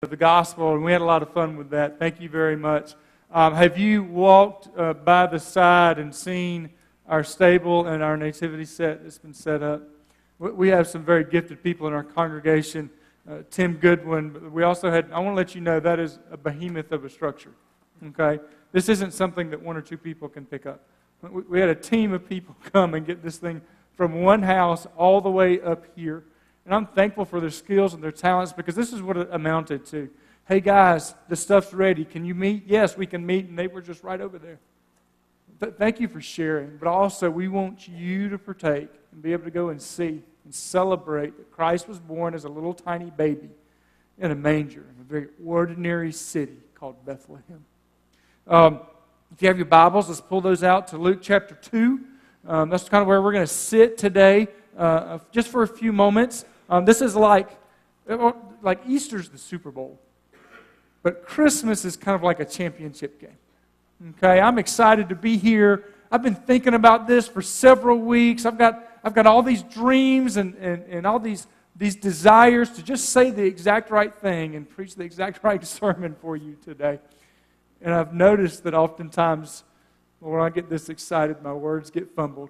the gospel, and we had a lot of fun with that. Thank you very much. Have you walked by the side and seen our stable and our nativity set that's been set up? We have some very gifted people in our congregation. Tim Goodwin. But we also had, I want to let you know, that is a behemoth of a structure. Okay? This isn't something that one or two people can pick up. We had a team of people come and get this thing from one house all the way up here. And I'm thankful for their skills and their talents, because this is what it amounted to. Hey guys, the stuff's ready. Can you meet? Yes, we can meet. And they were just right over there. Thank you for sharing. But also, we want you to partake and be able to go and see and celebrate that Christ was born as a little tiny baby in a manger in a very ordinary city called Bethlehem. If you have your Bibles, let's pull those out to Luke chapter 2. That's kind of where we're going to sit today, just for a few moments. This is like Easter's the Super Bowl, but Christmas is kind of like a championship game. Okay, I'm excited to be here. I've been thinking about this for several weeks. I've got all these dreams and all these desires to just say the exact right thing and preach the exact right sermon for you today. And I've noticed that oftentimes when I get this excited, my words get fumbled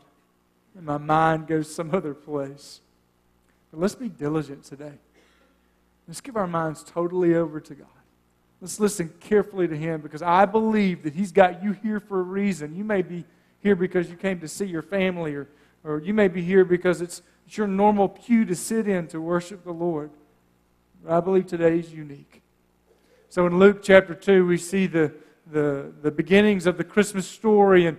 and my mind goes some other place. But let's be diligent today. Let's give our minds totally over to God. Let's listen carefully to Him, because I believe that He's got you here for a reason. You may be here because you came to see your family, or you may be here because it's your normal pew to sit in to worship the Lord. But I believe today is unique. So in Luke chapter 2, we see the beginnings of the Christmas story and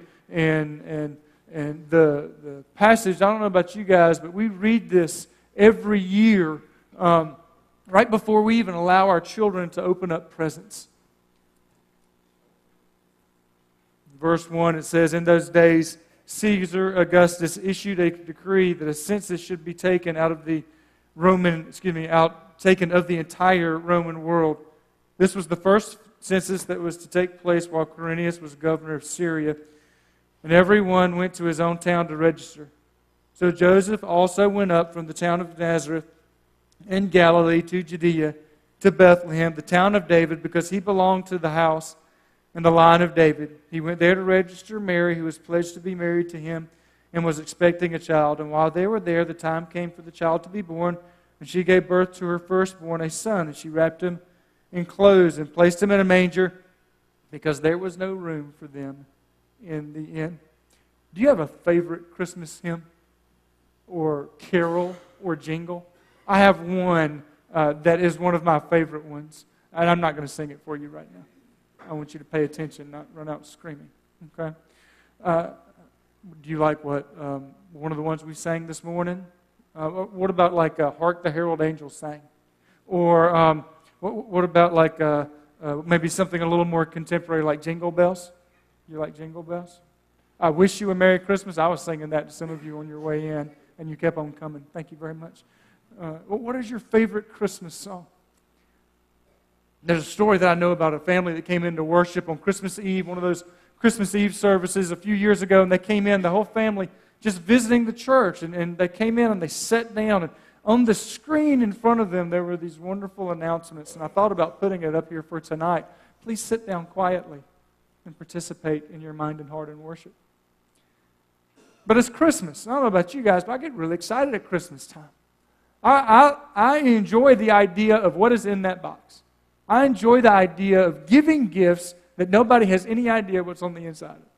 the passage. I don't know about you guys, but we read this every year right before we even allow our children to open up presents. Verse 1, it says, "In those days, Caesar Augustus issued a decree that a census should be taken taken of the entire Roman world. This was the first census that was to take place while Quirinius was governor of Syria, and everyone went to his own town to register. So Joseph also went up from the town of Nazareth in Galilee to Judea, to Bethlehem, the town of David, because he belonged to the house and the line of David. He went there to register Mary, who was pledged to be married to him and was expecting a child. And while they were there, the time came for the child to be born, and she gave birth to her firstborn, a son, and she wrapped him in clothes and placed him in a manger, because there was no room for them in the inn." Do you have a favorite Christmas hymn or carol or jingle? I have one that is one of my favorite ones, and I'm not going to sing it for you right now. I want you to pay attention, not run out screaming. Okay? Do you like what one of the ones we sang this morning? What about "Hark the Herald Angels Sang"? Or what about maybe something a little more contemporary like "Jingle Bells"? You like "Jingle Bells"? "I Wish You a Merry Christmas." I was singing that to some of you on your way in, and you kept on coming. Thank you very much. What is your favorite Christmas song? There's a story that I know about a family that came into worship on Christmas Eve, one of those Christmas Eve services a few years ago, and they came in, the whole family, just visiting the church, and they came in and they sat down, and on the screen in front of them there were these wonderful announcements, and I thought about putting it up here for tonight. Please sit down quietly and participate in your mind and heart in worship. But it's Christmas. I don't know about you guys, but I get really excited at Christmas time. I enjoy the idea of what is in that box. I enjoy the idea of giving gifts that nobody has any idea what's on the inside of it.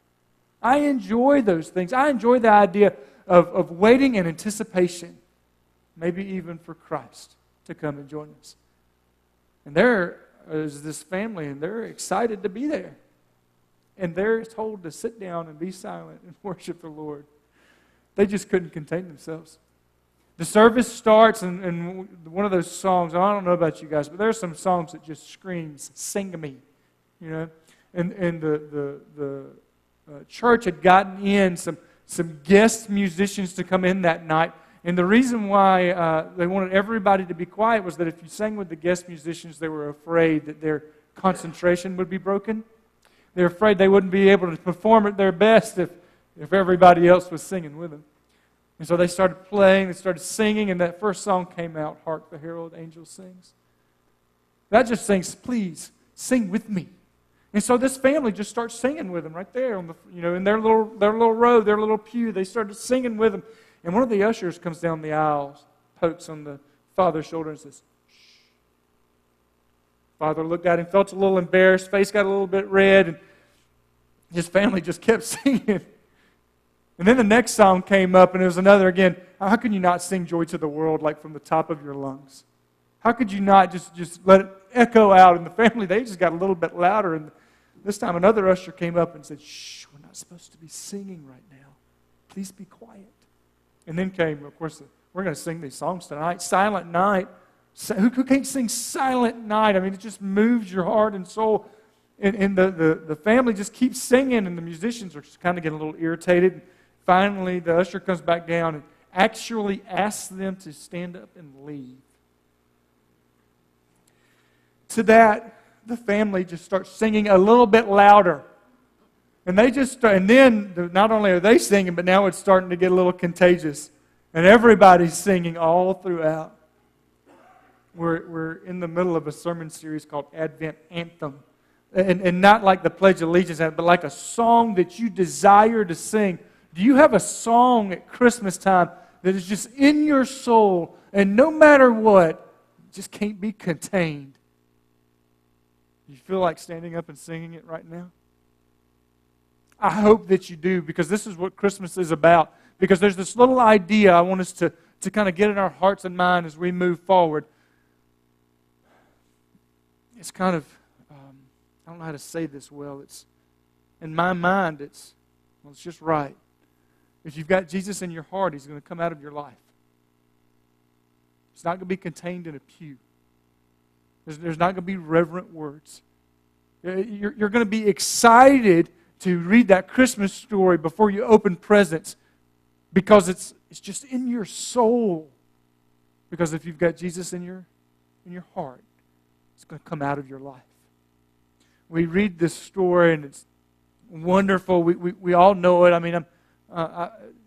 I enjoy those things. I enjoy the idea of waiting in anticipation, maybe even for Christ to come and join us. And there is this family, and they're excited to be there. And they're told to sit down and be silent and worship the Lord. They just couldn't contain themselves. The service starts, and one of those songs, I don't know about you guys, but there are some songs that just screams, "Sing to me," you know. And the church had gotten in some guest musicians to come in that night. And the reason why they wanted everybody to be quiet was that if you sang with the guest musicians, they were afraid that their concentration would be broken. They're afraid they wouldn't be able to perform at their best if everybody else was singing with them. And so they started playing, they started singing, and that first song came out, "Hark the Herald Angels Sings." That just sings, please, sing with me. And so this family just starts singing with them right there on in their little row, their little pew. They started singing with them. And one of the ushers comes down the aisle, pokes on the father's shoulder and says, shh. Father looked at him, felt a little embarrassed, face got a little bit red, and his family just kept singing. And then the next song came up, and it was another again. How can you not sing Joy to the World like from the top of your lungs? How could you not just let it echo out? And the family, they just got a little bit louder. And this time another usher came up and said, shh, we're not supposed to be singing right now. Please be quiet. And then came, of course, we're going to sing these songs tonight. Silent Night. Who can't sing Silent Night? I mean, it just moves your heart and soul. And the family just keeps singing, and the musicians are just kind of getting a little irritated. Finally, the usher comes back down and actually asks them to stand up and leave. To that, the family just starts singing a little bit louder. And then not only are they singing, but now it's starting to get a little contagious. And everybody's singing all throughout. We're in the middle of a sermon series called Advent Anthem. And not like the Pledge of Allegiance, but like a song that you desire to sing. Do you have a song at Christmas time that is just in your soul, and no matter what, just can't be contained? You feel like standing up and singing it right now? I hope that you do, because this is what Christmas is about. Because there's this little idea I want us to kind of get in our hearts and minds as we move forward. It's kind of, I don't know how to say this well. It's, in my mind, it's just right. If you've got Jesus in your heart, He's going to come out of your life. It's not going to be contained in a pew. There's not going to be reverent words. You're going to be excited to read that Christmas story before you open presents, because it's just in your soul. Because if you've got Jesus in your heart, it's going to come out of your life. We read this story and it's wonderful. We all know it. I mean,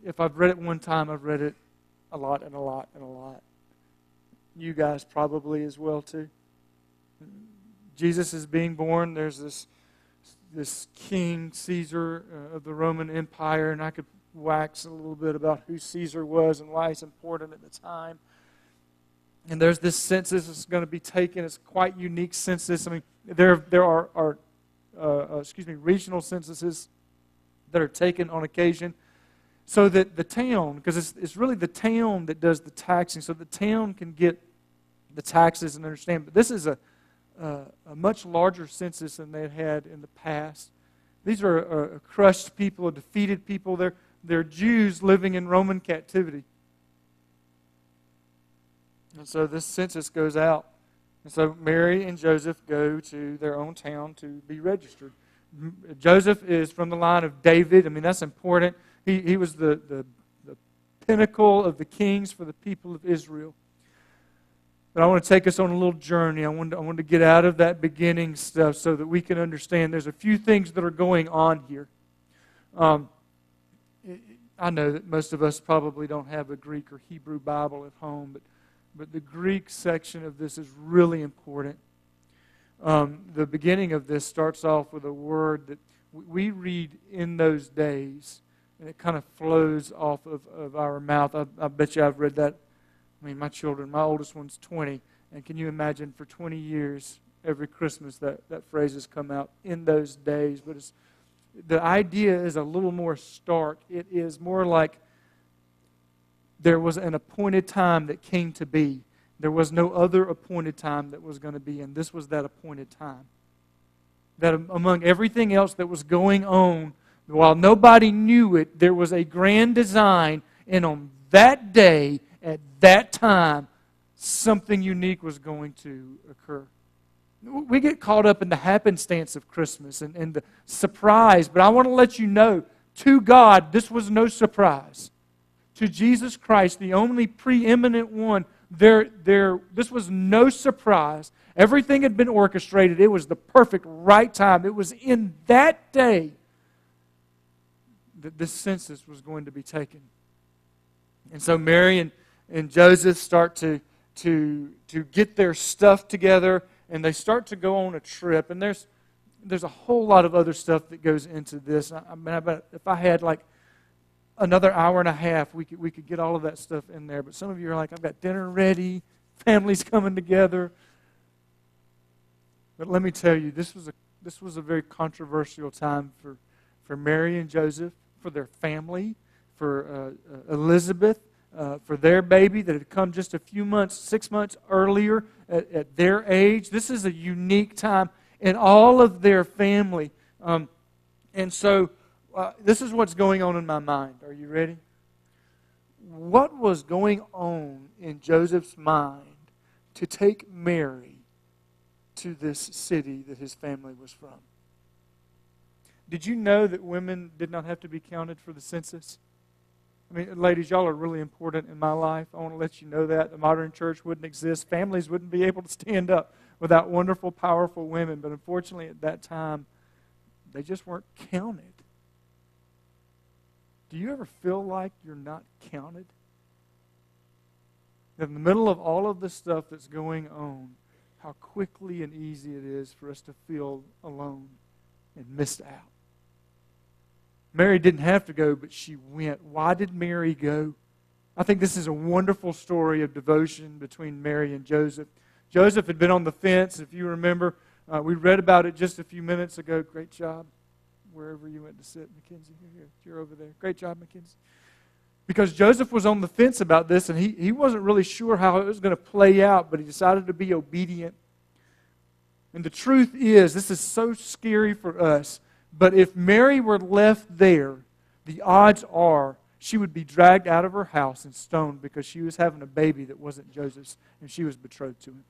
if I've read it one time, I've read it a lot and a lot and a lot. You guys probably as well too. Jesus is being born. There's this King Caesar of the Roman Empire, and I could wax a little bit about who Caesar was and why he's important at the time. And there's this census that's going to be taken. It's a quite unique census. I mean, there are regional censuses that are taken on occasion, so that the town, because it's really the town that does the taxing, so the town can get the taxes and understand. But this is a much larger census than they had in the past. These are a crushed people, a defeated people. They're Jews living in Roman captivity. And so this census goes out. And so Mary and Joseph go to their own town to be registered. Joseph is from the line of David. I mean, that's important. He was the pinnacle of the kings for the people of Israel. But I want to take us on a little journey. I want to get out of that beginning stuff so that we can understand there's a few things that are going on here. I know that most of us probably don't have a Greek or Hebrew Bible at home, but the Greek section of this is really important. The beginning of this starts off with a word that we read in those days, and it kind of flows off of our mouth. I bet you I've read that. I mean, my oldest one's 20, and can you imagine for 20 years, every Christmas that phrase has come out, in those days. But the idea is a little more stark. It is more like there was an appointed time that came to be. There was no other appointed time that was going to be, and this was that appointed time. That among everything else that was going on, while nobody knew it, there was a grand design, and on that day, at that time, something unique was going to occur. We get caught up in the happenstance of Christmas and the surprise, but I want to let you know, to God, this was no surprise. To Jesus Christ, the only preeminent one, this was no surprise. Everything had been orchestrated. It was the perfect right time. It was in that day that this census was going to be taken. And so Mary and Joseph start to get their stuff together, and they start to go on a trip. And there's a whole lot of other stuff that goes into this. I mean, if I had like another hour and a half, we could get all of that stuff in there. But some of you are like, I've got dinner ready, family's coming together. But let me tell you, this was a very controversial time for Mary and Joseph, for their family, for Elizabeth, for their baby that had come just a few months, 6 months earlier at their age. This is a unique time in all of their family. And so this is what's going on in my mind. Are you ready? What was going on in Joseph's mind to take Mary to this city that his family was from? Did you know that women did not have to be counted for the census? I mean, ladies, y'all are really important in my life. I want to let you know that. The modern church wouldn't exist. Families wouldn't be able to stand up without wonderful, powerful women. But unfortunately, at that time, they just weren't counted. Do you ever feel like you're not counted? That in the middle of all of the stuff that's going on, how quickly and easy it is for us to feel alone and missed out. Mary didn't have to go, but she went. Why did Mary go? I think this is a wonderful story of devotion between Mary and Joseph. Joseph had been on the fence, if you remember. We read about it just a few minutes ago. Great job, wherever you went to sit, Mackenzie. You're over there. Great job, Mackenzie. Because Joseph was on the fence about this, and he wasn't really sure how it was going to play out, but he decided to be obedient. And the truth is, this is so scary for us, but if Mary were left there, the odds are she would be dragged out of her house and stoned because she was having a baby that wasn't Joseph's, and she was betrothed to him.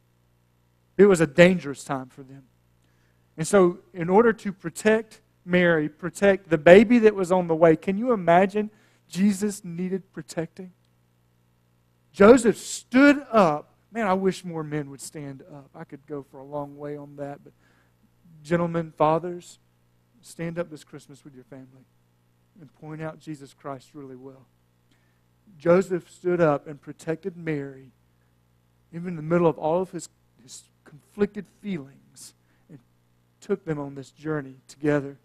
It was a dangerous time for them. And so, in order to protect Mary, protect the baby that was on the way, can you imagine Jesus needed protecting? Joseph stood up. Man, I wish more men would stand up. I could go for a long way on that. But gentlemen, fathers, stand up this Christmas with your family and point out Jesus Christ really well. Joseph stood up and protected Mary, even in the middle of all of his conflicted feelings, and took them on this journey together.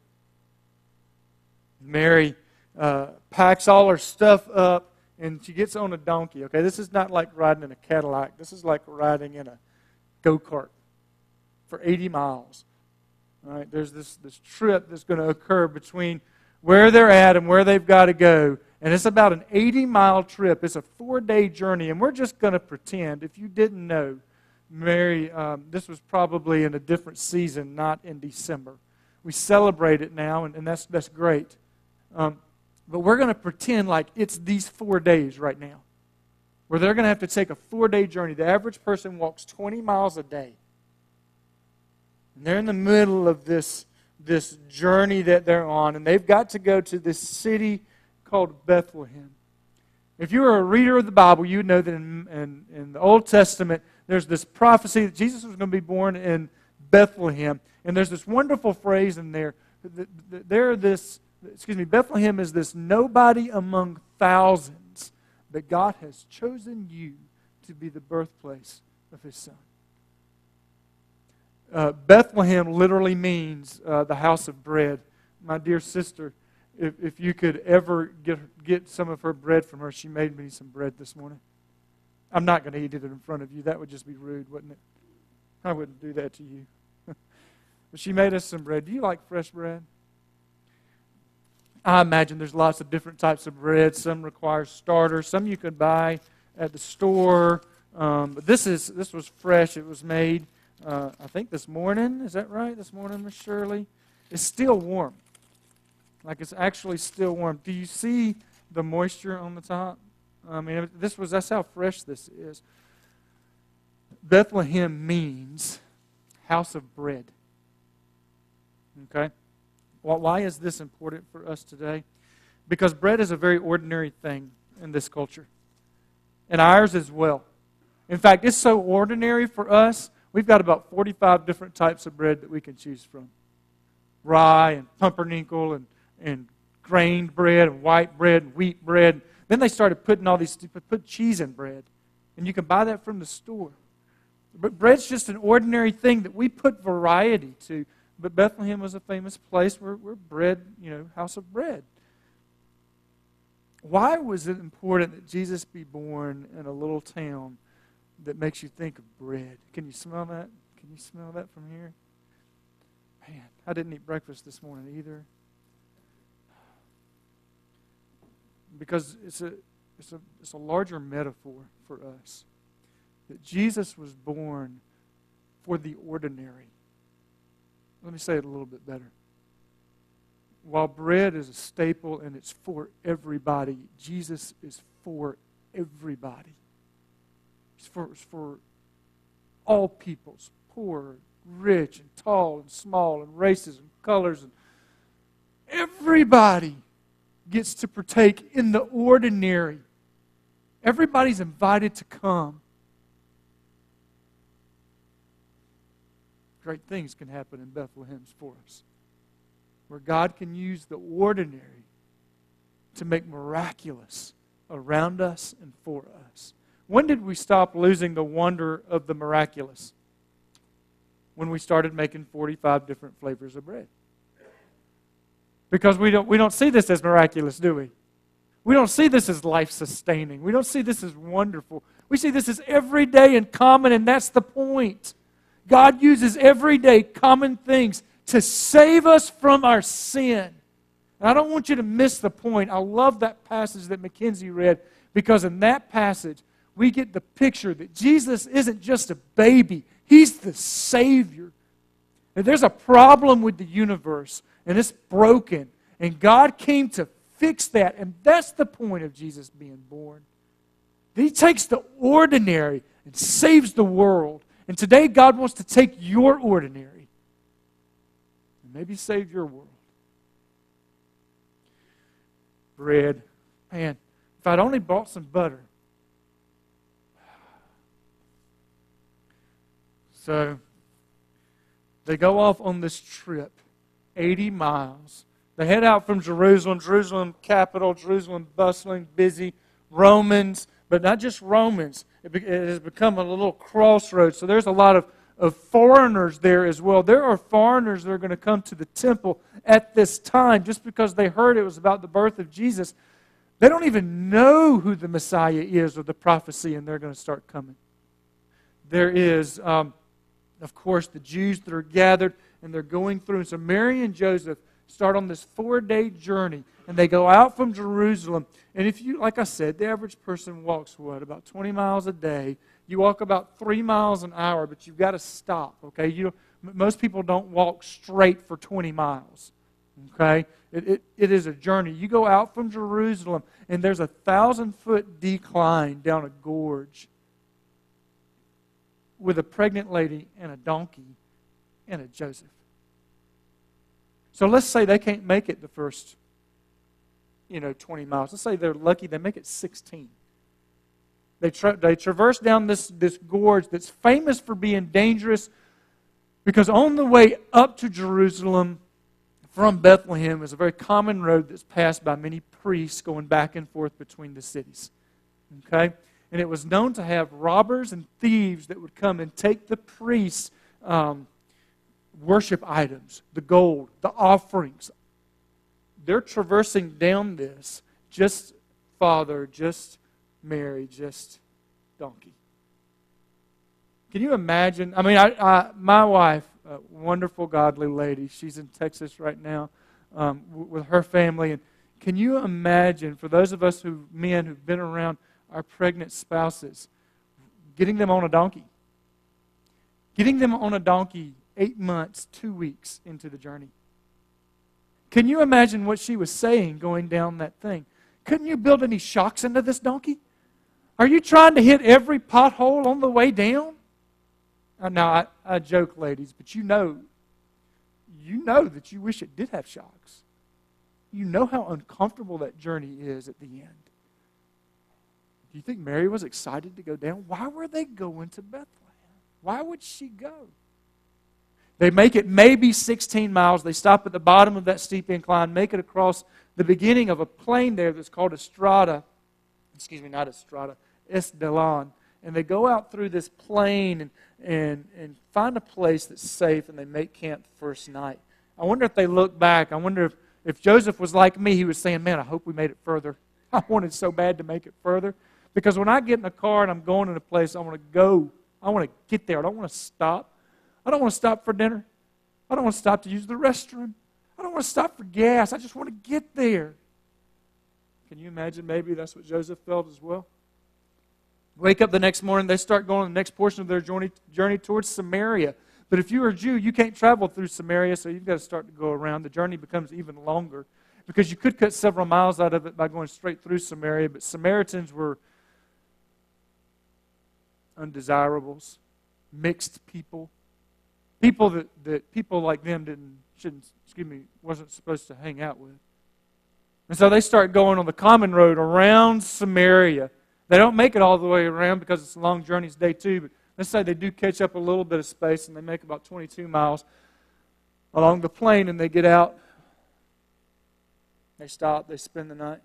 Mary packs all her stuff up, and she gets on a donkey. Okay, this is not like riding in a Cadillac. This is like riding in a go-kart for 80 miles. All right, there's this trip that's going to occur between where they're at and where they've got to go. And it's about an 80-mile trip. It's a 4-day journey. And we're just going to pretend, if you didn't know, Mary, this was probably in a different season, not in December. We celebrate it now, and that's great. But we're going to pretend like it's these 4 days right now, where they're going to have to take a 4-day journey. The average person walks 20 miles a day. And they're in the middle of this journey that they're on, and they've got to go to this city called Bethlehem. If you were a reader of the Bible, you would know that in the Old Testament, there's this prophecy that Jesus was going to be born in Bethlehem. And there's this wonderful phrase in there. Bethlehem is this nobody among thousands, but God has chosen you to be the birthplace of His Son. Bethlehem literally means the house of bread. My dear sister, if you could ever get some of her bread from her, she made me some bread this morning. I'm not going to eat it in front of you. That would just be rude, wouldn't it? I wouldn't do that to you. But she made us some bread. Do you like fresh bread? I imagine there's lots of different types of bread. Some require starters. Some you could buy at the store. But this was fresh. It was made, I think, this morning. Is that right? This morning, Miss Shirley? It's still warm. Like it's actually still warm. Do you see the moisture on the top? I mean, that's how fresh this is. Bethlehem means house of bread. Okay? Well, why is this important for us today? Because bread is a very ordinary thing in this culture. And ours as well. In fact, it's so ordinary for us, we've got about 45 different types of bread that we can choose from. Rye and pumpernickel and grained bread and white bread and wheat bread. Then they started putting put cheese in bread. And you can buy that from the store. But bread's just an ordinary thing that we put variety to. But Bethlehem was a famous place where bread, house of bread. Why was it important that Jesus be born in a little town that makes you think of bread? Can you smell that? Can you smell that from here? Man, I didn't eat breakfast this morning either. Because it's a larger metaphor for us. That Jesus was born for the ordinary. Let me say it a little bit better. While bread is a staple and it's for everybody, Jesus is for everybody. It's for all peoples, poor, rich, and tall, and small, and races, and colors. And everybody gets to partake in the ordinary. Everybody's invited to come. Great things can happen in Bethlehem's for us, where God can use the ordinary to make miraculous around us and for us. When did we stop losing the wonder of the miraculous? When we started making 45 different flavors of bread. Because we don't see this as miraculous, do we? We don't see this as life-sustaining. We don't see this as wonderful. We see this as everyday and common, and that's the point. God uses everyday common things to save us from our sin. And I don't want you to miss the point. I love that passage that Mackenzie read, because in that passage, we get the picture that Jesus isn't just a baby. He's the Savior. And there's a problem with the universe, and it's broken. And God came to fix that, and that's the point of Jesus being born. He takes the ordinary and saves the world. And today God wants to take your ordinary and maybe save your world. Bread. Man, if I'd only bought some butter. So, they go off on this trip, 80 miles. They head out from Jerusalem, Jerusalem capital, Jerusalem bustling, busy, Romans, but not just Romans. It has become a little crossroads. So there's a lot of foreigners there as well. There are foreigners that are going to come to the temple at this time just because they heard it was about the birth of Jesus. They don't even know who the Messiah is or the prophecy, and they're going to start coming. There is, of course, the Jews that are gathered, and they're going through. And so Mary and Joseph start on this 4-day journey, and they go out from Jerusalem. And if you, like I said, the average person walks what? About 20 miles a day. You walk about 3 miles an hour, but you've got to stop, okay? Most people don't walk straight for 20 miles, okay? It is a journey. You go out from Jerusalem, and there's a 1,000-foot decline down a gorge with a pregnant lady and a donkey and a Joseph. So let's say they can't make it the first, 20 miles. Let's say they're lucky they make it 16. They traverse down this gorge that's famous for being dangerous, because on the way up to Jerusalem from Bethlehem is a very common road that's passed by many priests going back and forth between the cities. Okay? And it was known to have robbers and thieves that would come and take the priests' worship items, the gold, the offerings. They're traversing down this, just father, just Mary, just donkey. Can you imagine? I mean, my wife, a wonderful, godly lady, she's in Texas right now with her family. And can you imagine, for those of us men who've been around our pregnant spouses, getting them on a donkey? Getting them on a donkey 8 months, 2 weeks into the journey. Can you imagine what she was saying going down that thing? Couldn't you build any shocks into this donkey? Are you trying to hit every pothole on the way down? Now, I joke, ladies, but you know that you wish it did have shocks. You know how uncomfortable that journey is at the end. Do you think Mary was excited to go down? Why were they going to Bethlehem? Why would she go? They make it maybe 16 miles. They stop at the bottom of that steep incline, make it across the beginning of a plain there that's called Estrada. Excuse me, not Estrada, Esdelon. and they go out through this plain and find a place that's safe, and they make camp the first night. I wonder if they look back. I wonder if Joseph was like me, he was saying, man, I hope we made it further. I wanted so bad to make it further. Because when I get in a car and I'm going in a place, I want to go. I want to get there. I don't want to stop. I don't want to stop for dinner. I don't want to stop to use the restroom. I don't want to stop for gas. I just want to get there. Can you imagine maybe that's what Joseph felt as well? Wake up the next morning, they start going on the next portion of their journey towards Samaria. But if you're a Jew, you can't travel through Samaria, so you've got to start to go around. The journey becomes even longer because you could cut several miles out of it by going straight through Samaria, but Samaritans were undesirables, mixed people, people that people like them wasn't supposed to hang out with. And so they start going on the common road around Samaria. They don't make it all the way around because it's a long journey. It's day 2, but let's say they do catch up a little bit of space and they make about 22 miles along the plain and they get out. They stop. They spend the night.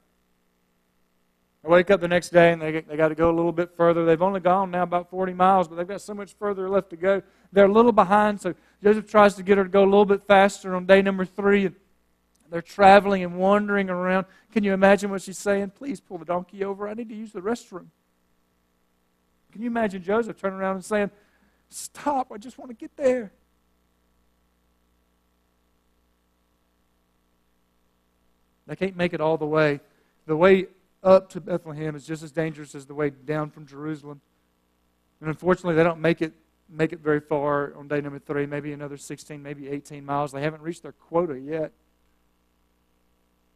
They wake up the next day and they got to go a little bit further. They've only gone now about 40 miles, but they've got so much further left to go. They're a little behind, so Joseph tries to get her to go a little bit faster on day number 3. They're traveling and wandering around. Can you imagine what she's saying? Please pull the donkey over. I need to use the restroom. Can you imagine Joseph turning around and saying, stop, I just want to get there. They can't make it all the way. The way up to Bethlehem is just as dangerous as the way down from Jerusalem. And unfortunately, they don't make it very far on day number 3, maybe another 16, maybe 18 miles. They haven't reached their quota yet.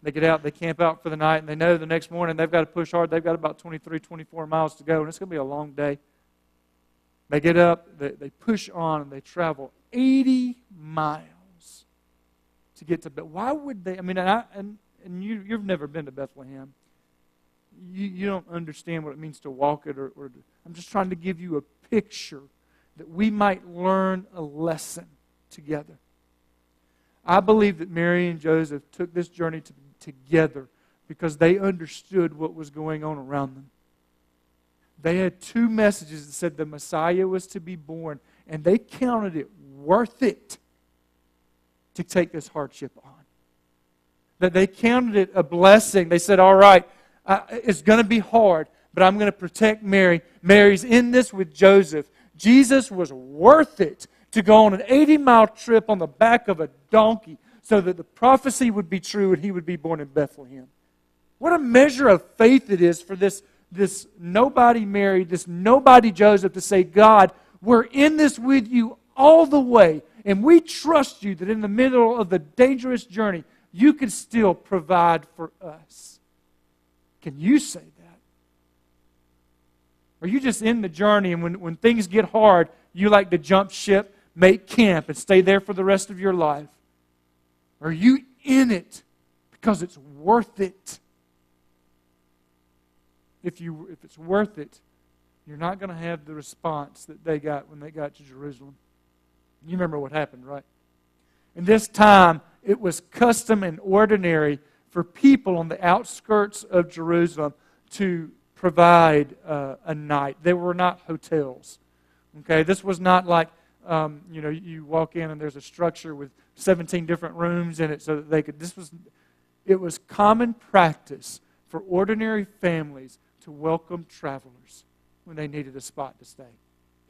They get out, they camp out for the night, and they know the next morning they've got to push hard. They've got about 23, 24 miles to go, and it's going to be a long day. They get up, they push on, and they travel 80 miles to get to Bethlehem. Why would they? I mean, and you've never been to Bethlehem. You don't understand what it means to walk it. I'm just trying to give you a picture that we might learn a lesson together. I believe that Mary and Joseph took this journey together because they understood what was going on around them. They had 2 messages that said the Messiah was to be born, and they counted it worth it to take this hardship on. That they counted it a blessing. They said, all right, it's going to be hard, but I'm going to protect Mary. Mary's in this with Joseph. Jesus was worth it to go on an 80-mile trip on the back of a donkey so that the prophecy would be true and he would be born in Bethlehem. What a measure of faith it is for this nobody Mary, this nobody Joseph to say, God, we're in this with you all the way, and we trust you that in the middle of the dangerous journey, you can still provide for us. Can you say that? Are you just in the journey and when things get hard, you like to jump ship, make camp, and stay there for the rest of your life? Are you in it because it's worth it? If it's worth it, you're not going to have the response that they got when they got to Jerusalem. You remember what happened, right? In this time, it was custom and ordinary for people on the outskirts of Jerusalem to provide a night. They were not hotels. Okay, this was not like you walk in and there's a structure with 17 different rooms in it so that they could. It was common practice for ordinary families to welcome travelers when they needed a spot to stay,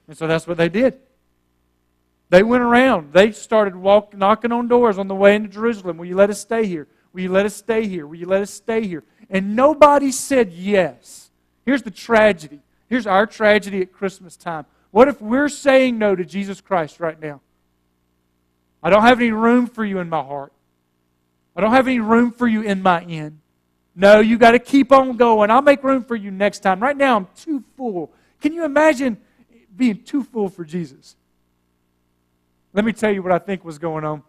and so that's what they did. They went around. They started knocking on doors on the way into Jerusalem. Will you let us stay here? Will you let us stay here? Will you let us stay here? And nobody said yes. Here's the tragedy. Here's our tragedy at Christmas time. What if we're saying no to Jesus Christ right now? I don't have any room for you in my heart. I don't have any room for you in my inn. No, you got to keep on going. I'll make room for you next time. Right now I'm too full. Can you imagine being too full for Jesus? Let me tell you what I think was going on.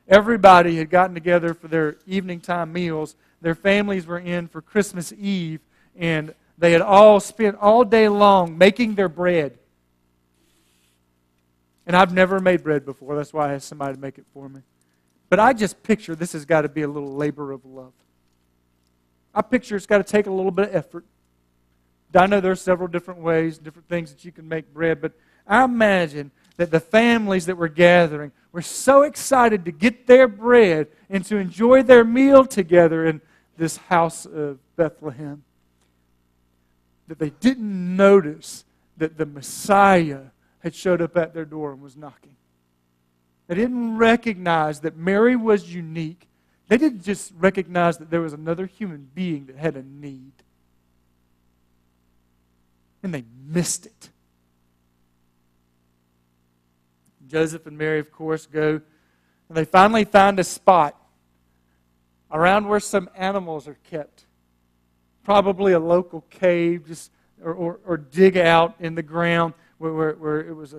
Everybody had gotten together for their evening time meals. Their families were in for Christmas Eve, and they had all spent all day long making their bread. And I've never made bread before. That's why I asked somebody to make it for me. But I just picture this has got to be a little labor of love. I picture it's got to take a little bit of effort. I know there are several different ways, different things that you can make bread, but I imagine that the families that were gathering were so excited to get their bread and to enjoy their meal together in this house of Bethlehem that they didn't notice that the Messiah had showed up at their door and was knocking. They didn't recognize that Mary was unique. They didn't just recognize that there was another human being that had a need. And they missed it. Joseph and Mary, of course, go, and they finally find a spot around where some animals are kept. Probably a local cave, just or dig out in the ground where it was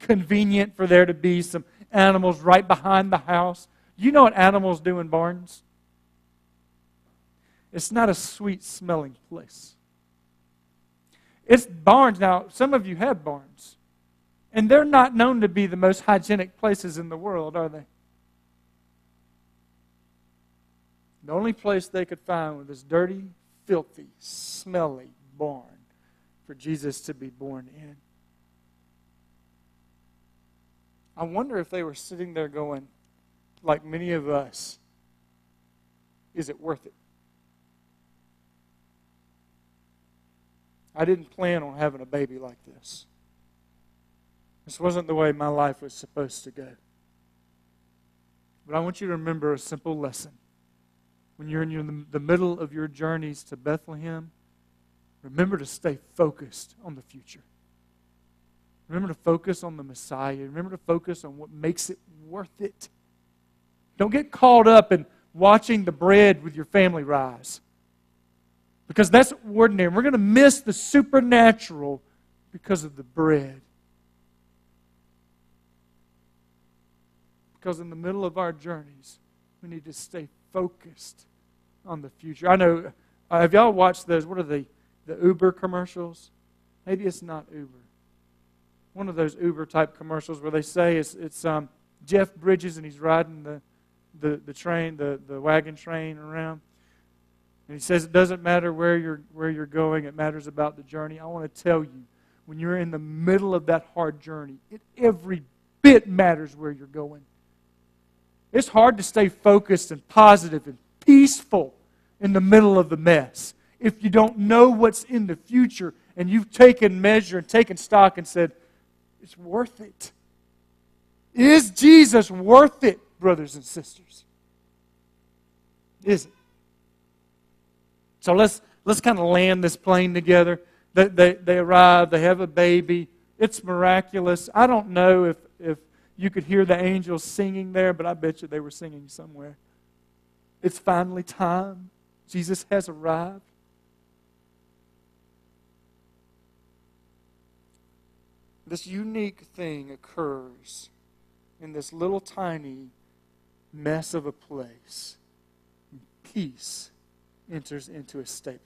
convenient for there to be some animals right behind the house. You know what animals do in barns? It's not a sweet-smelling place. It's barns. Now, some of you have barns. And they're not known to be the most hygienic places in the world, are they? The only place they could find was this dirty, filthy, smelly barn for Jesus to be born in. I wonder if they were sitting there going, like many of us, is it worth it? I didn't plan on having a baby like this. This wasn't the way my life was supposed to go. But I want you to remember a simple lesson. When you're in the middle of your journeys to Bethlehem, remember to stay focused on the future. Remember to focus on the Messiah. Remember to focus on what makes it worth it. Don't get caught up in watching the bread with your family rise. Because that's ordinary. We're going to miss the supernatural because of the bread. Because in the middle of our journeys, we need to stay focused on the future. I know, have y'all watched those, what are the Uber commercials? Maybe it's not Uber. One of those Uber-type commercials where they say it's Jeff Bridges and he's riding the train, the wagon train around. And he says it doesn't matter where you're going, it matters about the journey. I want to tell you, when you're in the middle of that hard journey, it every bit matters where you're going. It's hard to stay focused and positive and peaceful in the middle of the mess if you don't know what's in the future and you've taken measure and taken stock and said, it's worth it. Is Jesus worth it, brothers and sisters? Is it? So let's kind of land this plane together. They arrive, they have a baby. It's miraculous. I don't know if you could hear the angels singing there, but I bet you they were singing somewhere. It's finally time. Jesus has arrived. This unique thing occurs in this little tiny mess of a place. Peace enters into a stable.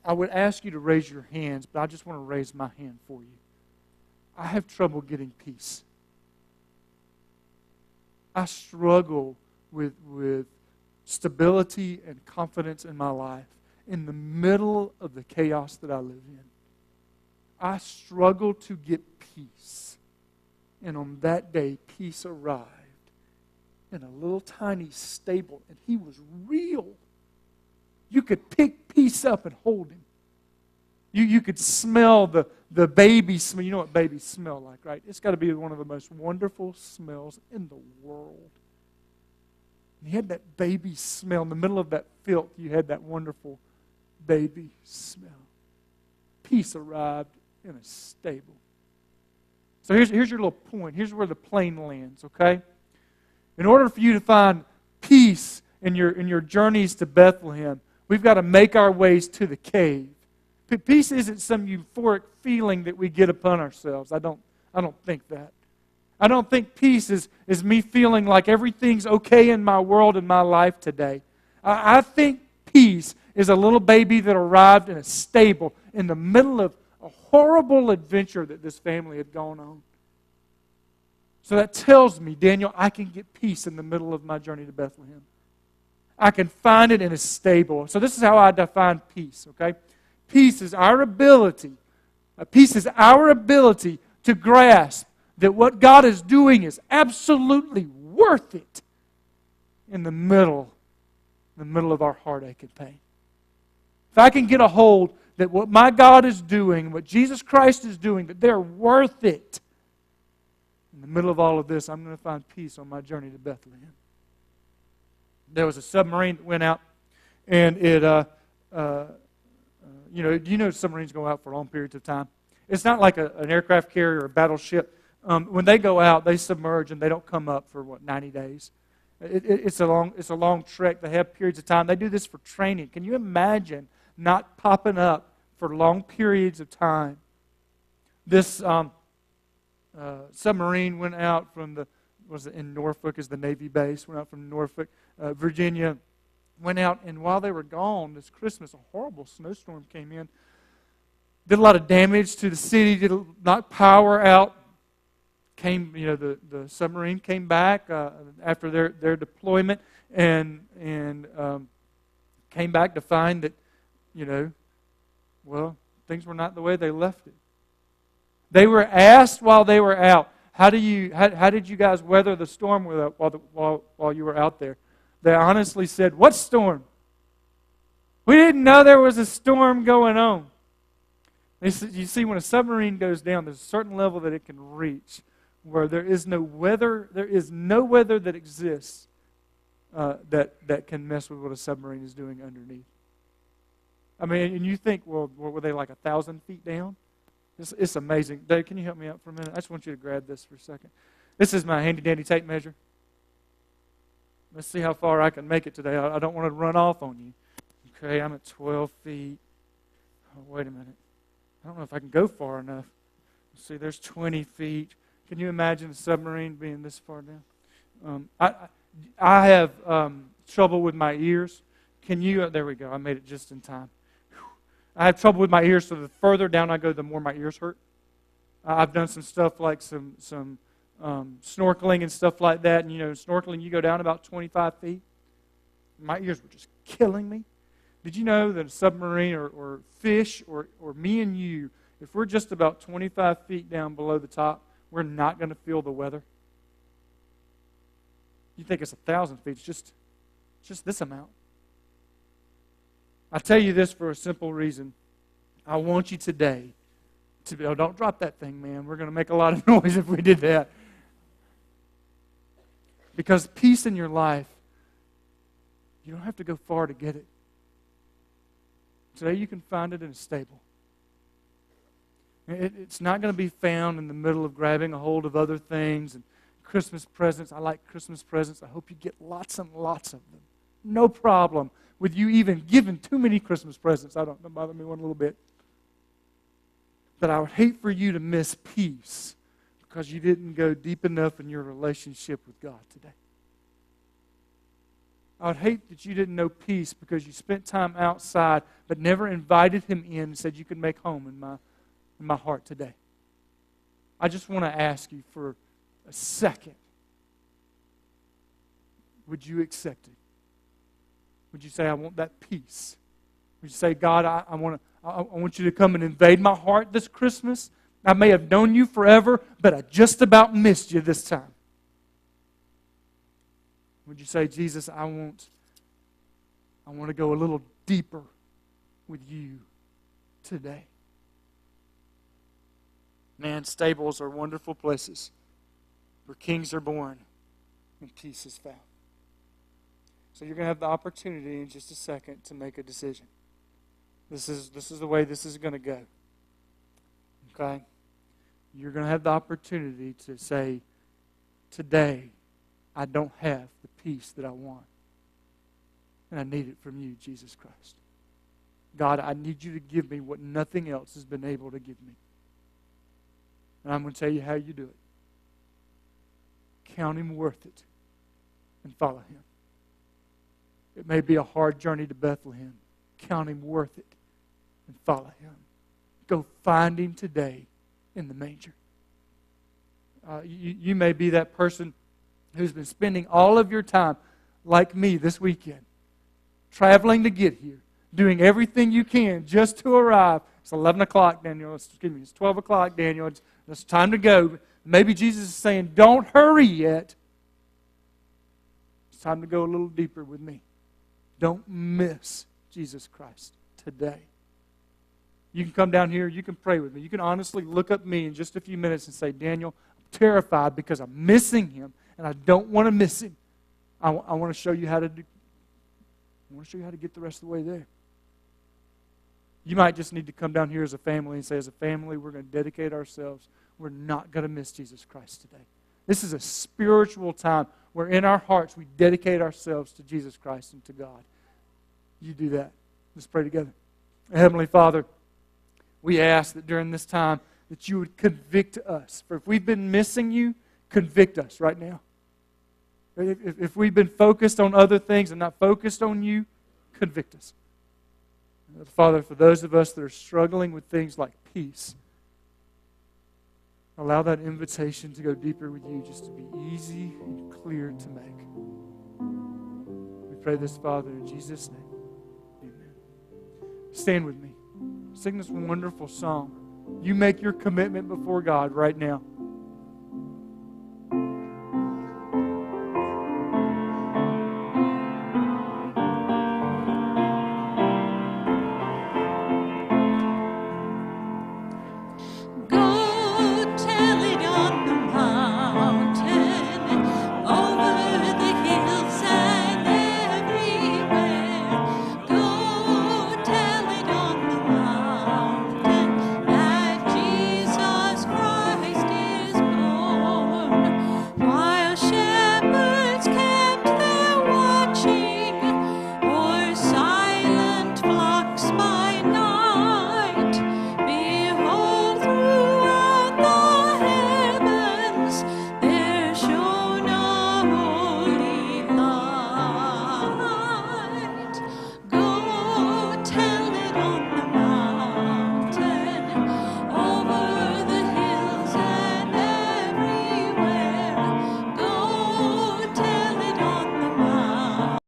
I would ask you to raise your hands, but I just want to raise my hand for you. I have trouble getting peace. I struggle with stability and confidence in my life in the middle of the chaos that I live in. I struggle to get peace. And on that day, peace arrived in a little tiny stable, and he was real. You could pick peace up and hold him. You could smell the baby smell. You know what babies smell like, right? It's got to be one of the most wonderful smells in the world. And he had that baby smell. In the middle of that filth, you had that wonderful baby smell. Peace arrived in a stable. So here's your little point. Here's where the plane lands, okay? In order for you to find peace in your journeys to Bethlehem, we've got to make our ways to the cave. Peace isn't some euphoric feeling that we get upon ourselves. I don't think that. I don't think peace is me feeling like everything's okay in my world and my life today. I think peace is a little baby that arrived in a stable in the middle of a horrible adventure that this family had gone on. So that tells me, Daniel, I can get peace in the middle of my journey to Bethlehem. I can find it in a stable. So this is how I define peace, okay? Peace is our ability to grasp that what God is doing is absolutely worth it in the middle of our heartache and pain. If I can get a hold that what my God is doing, what Jesus Christ is doing, that they're worth it, in the middle of all of this, I'm going to find peace on my journey to Bethlehem. There was a submarine that went out, and it, submarines go out for long periods of time. It's not like an aircraft carrier or a battleship. When they go out, they submerge and they don't come up for 90 days. It's a long trek. They have periods of time. They do this for training. Can you imagine not popping up for long periods of time? This submarine went out from in Norfolk is the Navy base, went out from Norfolk, Virginia, went out, and while they were gone this Christmas, a horrible snowstorm came in, did a lot of damage to the city, knocked power out. The submarine came back after their deployment and came back to find that, things were not the way they left it. They were asked while they were out, how did you guys weather the storm while you were out there? They honestly said, what storm? We didn't know there was a storm going on. You see, when a submarine goes down, there's a certain level that it can reach where there is no weather that exists that can mess with what a submarine is doing underneath. I mean, and you think, well, were they like 1,000 feet down? It's amazing. Dave, can you help me out for a minute? I just want you to grab this for a second. This is my handy-dandy tape measure. Let's see how far I can make it today. I don't want to run off on you. Okay, I'm at 12 feet. Oh, wait a minute. I don't know if I can go far enough. Let's see, there's 20 feet. Can you imagine a submarine being this far down? I have trouble with my ears. Can you? There we go. I made it just in time. I have trouble with my ears, so the further down I go, the more my ears hurt. I've done some stuff like some snorkeling and stuff like that. And, snorkeling, you go down about 25 feet. My ears were just killing me. Did you know that a submarine or fish or me and you, if we're just about 25 feet down below the top, we're not going to feel the weather? You think it's 1,000 feet. It's just this amount. I tell you this for a simple reason. I want you today to be, don't drop that thing, man. We're going to make a lot of noise if we did that. Because peace in your life, you don't have to go far to get it. Today you can find it in a stable. It's not going to be found in the middle of grabbing a hold of other things and Christmas presents. I like Christmas presents. I hope you get lots and lots of them. No problem with you even giving too many Christmas presents. Don't bother me one little bit. But I would hate for you to miss peace because you didn't go deep enough in your relationship with God today. I would hate that you didn't know peace because you spent time outside but never invited Him in and said you could make home in my heart today. I just want to ask you for a second. Would you accept it? Would you say, I want that peace? Would you say, God, I want you to come and invade my heart this Christmas? I may have known you forever, but I just about missed you this time. Would you say, Jesus, I want to go a little deeper with you today? Man, stables are wonderful places where kings are born and peace is found. So you're going to have the opportunity in just a second to make a decision. This is the way this is going to go. Okay? You're going to have the opportunity to say, today, I don't have the peace that I want. And I need it from you, Jesus Christ. God, I need you to give me what nothing else has been able to give me. And I'm going to tell you how you do it. Count Him worth it and follow Him. It may be a hard journey to Bethlehem. Count Him worth it and follow Him. Go find Him today in the manger. You may be that person who's been spending all of your time, like me this weekend, traveling to get here, doing everything you can just to arrive. It's 11 o'clock, Daniel. Excuse me, it's 12 o'clock, Daniel. It's time to go. Maybe Jesus is saying, don't hurry yet. It's time to go a little deeper with me. Don't miss Jesus Christ today. You can come down here. You can pray with me. You can honestly look at me in just a few minutes and say, Daniel, I'm terrified because I'm missing Him, and I don't want to miss Him. I want to show you how to do. I want to show you how to get the rest of the way there. You might just need to come down here as a family and say, as a family, we're going to dedicate ourselves. We're not going to miss Jesus Christ today. This is a spiritual time where in our hearts we dedicate ourselves to Jesus Christ and to God. You do that. Let's pray together. Heavenly Father, we ask that during this time that you would convict us. For if we've been missing you, convict us right now. If we've been focused on other things and not focused on you, convict us. Father, for those of us that are struggling with things like peace, allow that invitation to go deeper with you just to be easy and clear to make. We pray this, Father, in Jesus' name. Amen. Stand with me. Sing this wonderful song. You make your commitment before God right now.